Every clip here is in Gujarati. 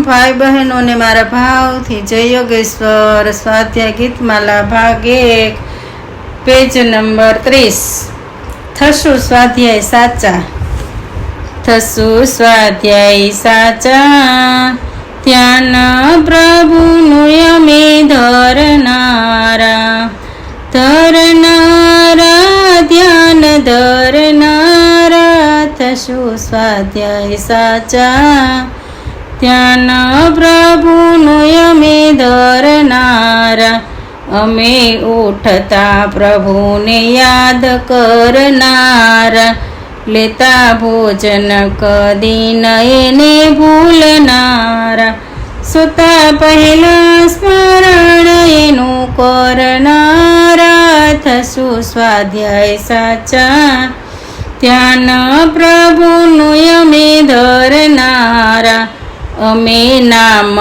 ભાઈ બહેનોને મારા ભાવથી જય યોગેશ્વર સ્વાધ્યાય ગીતમાલા ભાગ 1 પેજ નંબર 30। થશું સ્વાધ્યાય સાચા, થશું સ્વાધ્યાય સાચા, ધ્યાન પ્રભુનું અમે ધરનારા, ધરનારા ધ્યાન ધરનારા, થશું સ્વાધ્યાય સાચા, ધ્યાન પ્રભુનું અમે ધરનારા, અમે ઉઠતા પ્રભુને યાદ કરનારા, લેતા ભોજન કદી એને ભૂલનારા, સુતા પહેલા સ્મરણ એનું કરનારા, થશું સ્વાધ્યાય સાચા, ધ્યાન પ્રભુનું અમે ધરનારા, અમે નામ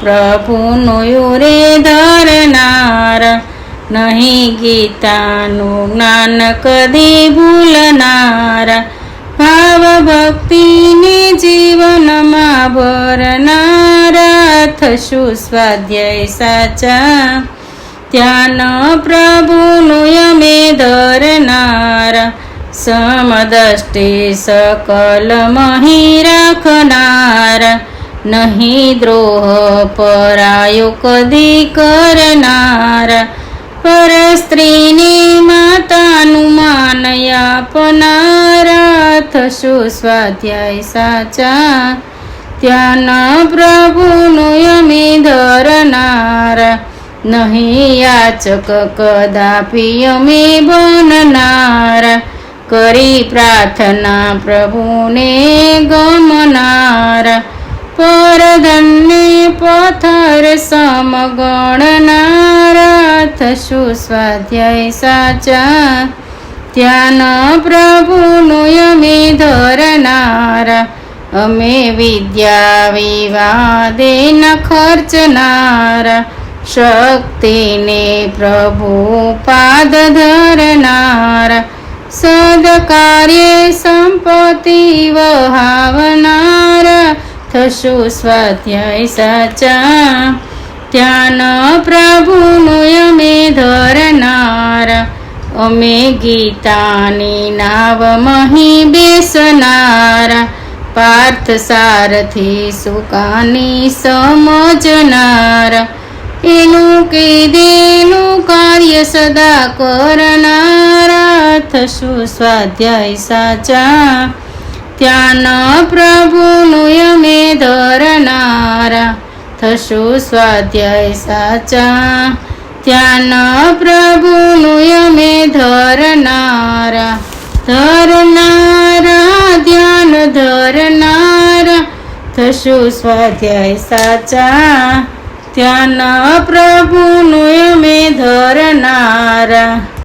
પ્રભુનું રે ધરનારા, નહીં ગીતાનું જ્ઞાન કદી ભૂલનારા, ભાવ ભક્તિને જીવનમાં ભરનારા, થશું સ્વાધ્યાય સાચા, ધ્યાન પ્રભુનું અમે ધરનારા, સમદષ્ટિ સકલ મહી રાખનારા, નહીં દ્રોહ પરાયો કદી કરનારા, પર સ્ત્રીની માતાનું માન આપનારા, થશું સ્વાધ્યાય સાચા, ધ્યાન પ્રભુનું અમે ધરનારા, નહીં યાચક કદાપી અમે બનનારા, કરી પ્રાર્થના પ્રભુને ગમનારા, પરધનને પથ્થર સમગણનારા, થશું સ્વાધ્યાય સાચા, ધ્યાન પ્રભુનું અમે ધરનારા, અમે વિદ્યા વિવાદે ન ખર્ચનારા, શક્તિને પ્રભુ પાદ ધરનારા, સદકાર્ય સંપત્તિ વહાવનારા, થશું સ્વાધ્યાય સાચા, ધ્યાન પ્રભુનું અમે ધરનારા, અમે ગીતાની નાવ મહી બેસનારા, પાર્થ સારથી સુકાની સમજનારા, એનું કીધેલું કાર્ય સદા કરનારા, થશું સ્વાધ્યાય સાચા, ધ્યાન પ્રભુનું અમે ધરનારા, થશું સ્વાધ્યાય સાચા, ધ્યાન પ્રભુનું અમે ધરનારા, ધરનારા ધ્યાન ધરનારા, થશું સ્વાધ્યાય સાચા, ધ્યાન પ્રભુનું અમે ધરનારા।